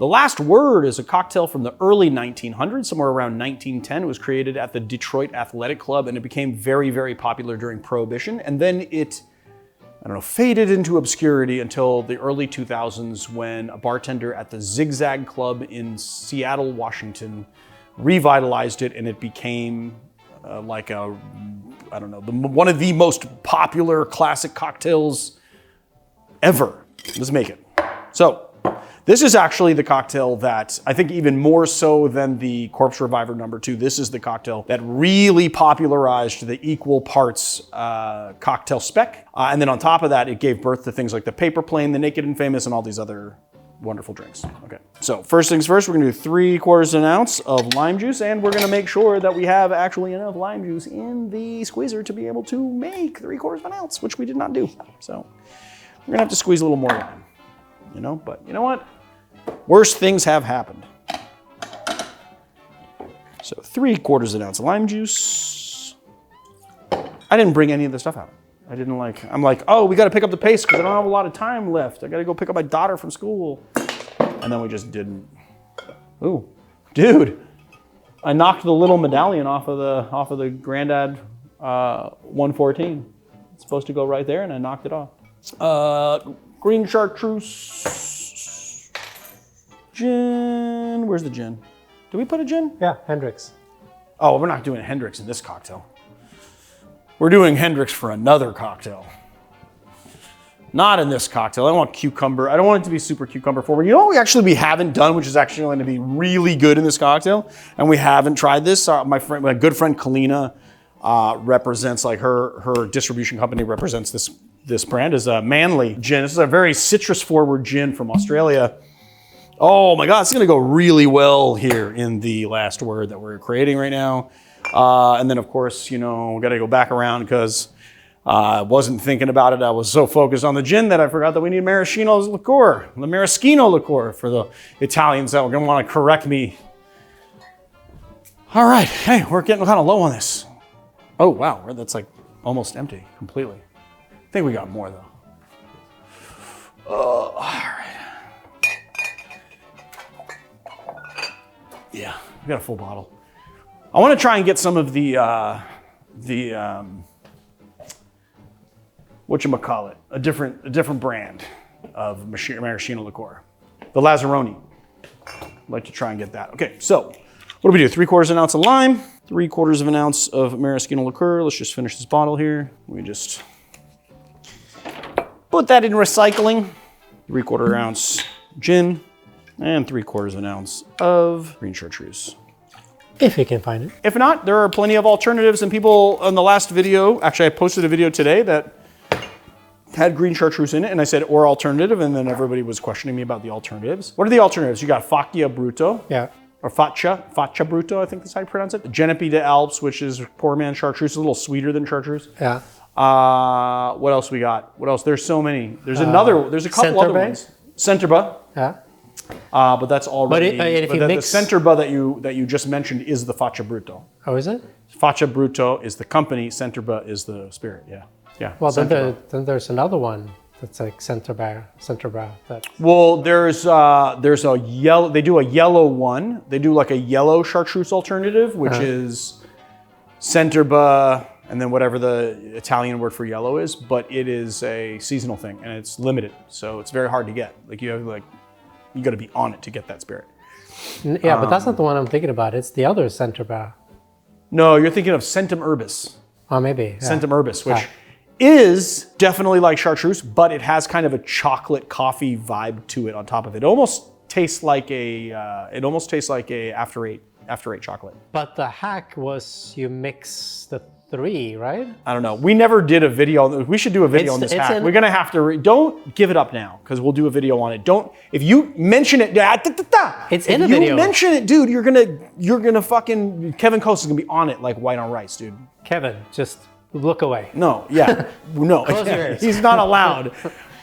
The Last Word is a cocktail from the early 1900s, somewhere around 1910. It was created at the Detroit Athletic Club, and it became very, very popular during Prohibition. And then it, I don't know, faded into obscurity until the early 2000s when a bartender at the Zigzag Club in Seattle, Washington, revitalized it, and it became like a, I don't know, one of the most popular classic cocktails ever. Let's make it. So, this is actually the cocktail that, I think even more so than the Corpse Reviver #2, this is the cocktail that really popularized the equal parts cocktail spec. And then on top of that, it gave birth to things like the Paper Plane, the Naked and Famous, and all these other wonderful drinks. Okay, so first things first, we're gonna do 3/4 ounce of lime juice, and we're gonna make sure that we have actually enough lime juice in the squeezer to be able to make 3/4 ounce, which we did not do. So we're gonna have to squeeze a little more lime, you know, but you know what? Worse things have happened. So 3/4 ounce of lime juice. I didn't bring any of the stuff out. I'm like, oh, we got to pick up the pace because I don't have a lot of time left. I got to go pick up my daughter from school. And then we just didn't. Ooh, dude, I knocked the little medallion off of the Grandad 114. It's supposed to go right there, and I knocked it off. Green Chartreuse. Gin. Where's the gin? Did we put a gin? Yeah, Hendrix. Oh, we're not doing Hendrix in this cocktail. We're doing Hendrix for another cocktail. Not in this cocktail. I want cucumber. I don't want it to be super cucumber forward. You know what we haven't done, which is actually going to be really good in this cocktail, and we haven't tried this. My good friend Kalina represents, like her distribution company represents this brand is a Manly gin. This is a very citrus forward gin from Australia. Oh my God, it's gonna go really well here in the Last Word that we're creating right now. And then of course, you know, we gotta go back around because I wasn't thinking about it. I was so focused on the gin that I forgot that we need Maraschino Liqueur, the Maraschino Liqueur for the Italians that were gonna wanna correct me. All right, hey, we're getting kind of low on this. Oh wow, that's like almost empty completely. I think we got more though. All right. Yeah, we got a full bottle. I want to try and get some of the whatchamacallit, a different brand of Maraschino Liqueur. The Lazzaroni. I'd like to try and get that. Okay, so what do we do? 3/4 ounce of lime, 3/4 ounce of Maraschino Liqueur. Let's just finish this bottle here. We just put that in recycling. 3/4 ounce gin, and 3/4 ounce of green chartreuse. If you can find it. If not, there are plenty of alternatives, and people on the last video, actually I posted a video today that had green chartreuse in it, and I said, or alternative, and then everybody was questioning me about the alternatives. What are the alternatives? You got Faccia Bruto. Yeah. Or Faccia Bruto, I think that's how you pronounce it. Genepi de Alps, which is poor man chartreuse, a little sweeter than chartreuse. Yeah. What else we got? What else? There's so many. There's a couple other ones. Centerba. Yeah. But that's already. But if you the mix Centerba that you just mentioned is the Faccia Bruto. Oh, is it? Faccia Bruto is the company. Centerba is the spirit. Yeah. Yeah. Well, then there's another one that's like Centerba. Well, there's a yellow. They do a yellow one. They do like a yellow chartreuse alternative, which is Centerba, and then whatever the Italian word for yellow is. But it is a seasonal thing, and it's limited, so it's very hard to get. Like you got to be on it to get that spirit. Yeah, but that's not the one I'm thinking about. It's the other Centerba. No, you're thinking of Centum Urbis. Oh, maybe. Yeah. Centum Urbis, which is definitely like chartreuse, but it has kind of a chocolate coffee vibe to it on top of it. It almost tastes like a after eight chocolate. But the hack was you mix the three, right? I don't know. We never did a video. We should do a video on this hack. We're gonna have to. Don't give it up now because we'll do a video on it. Don't. If you mention it, it's in a video. If you mention it, dude, you're gonna fucking Kevin Coast is gonna be on it like white on rice, dude. Kevin, just look away. No. Yeah. No. Close your ears. He's not allowed.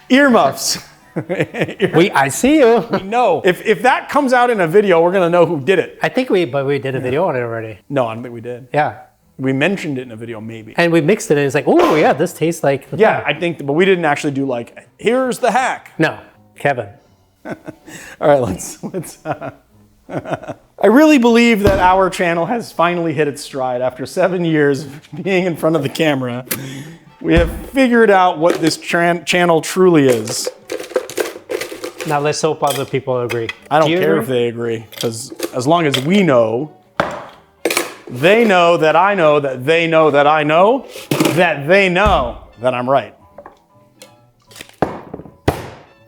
Earmuffs. I see you. No. If that comes out in a video, we're gonna know who did it. I think we did a video on it already. No, I don't think we did. Yeah. We mentioned it in a video, maybe. And we mixed it, and it's like, oh yeah, this tastes like. Yeah, I think, but we didn't actually do like, here's the hack. No, Kevin. All right, let's I really believe that our channel has finally hit its stride. After 7 years of being in front of the camera, we have figured out what this channel truly is. Now let's hope other people agree. I don't Do you care agree? if they agree, because as long as we know, they know that I know that they know that I know that they know that I'm right.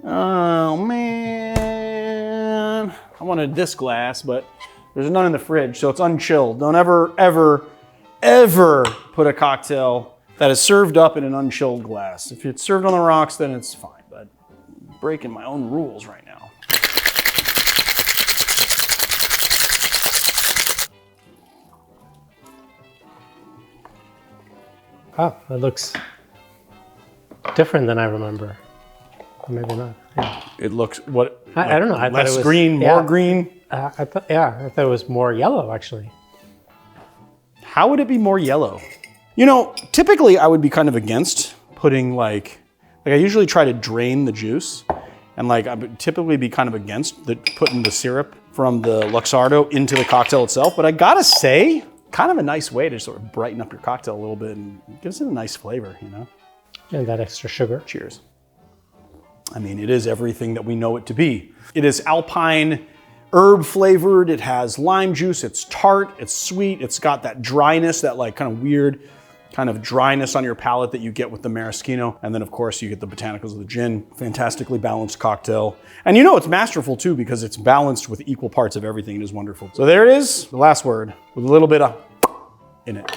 Oh man, I wanted this glass, but there's none in the fridge, so it's unchilled. Don't ever put a cocktail that is served up in an unchilled glass. If it's served on the rocks, then it's fine, but I'm breaking my own rules right now. Oh, it looks different than I remember. Or maybe not. Yeah. It looks, what? I don't know. I thought less it was green, more green? I thought it was more yellow actually. How would it be more yellow? You know, typically I would be kind of against putting like I usually try to drain the juice, and like I would typically be kind of against putting the syrup from the Luxardo into the cocktail itself, but I gotta say, kind of a nice way to sort of brighten up your cocktail a little bit and gives it a nice flavor, you know? And that extra sugar. Cheers. I mean, it is everything that we know it to be. It is alpine herb flavored, it has lime juice, it's tart, it's sweet, it's got that dryness, that like kind of weird kind of dryness on your palate that you get with the maraschino. And then of course you get the botanicals of the gin. Fantastically balanced cocktail. And you know it's masterful too because it's balanced with equal parts of everything. It is wonderful. So there it is, the last word, with a little bit of in it.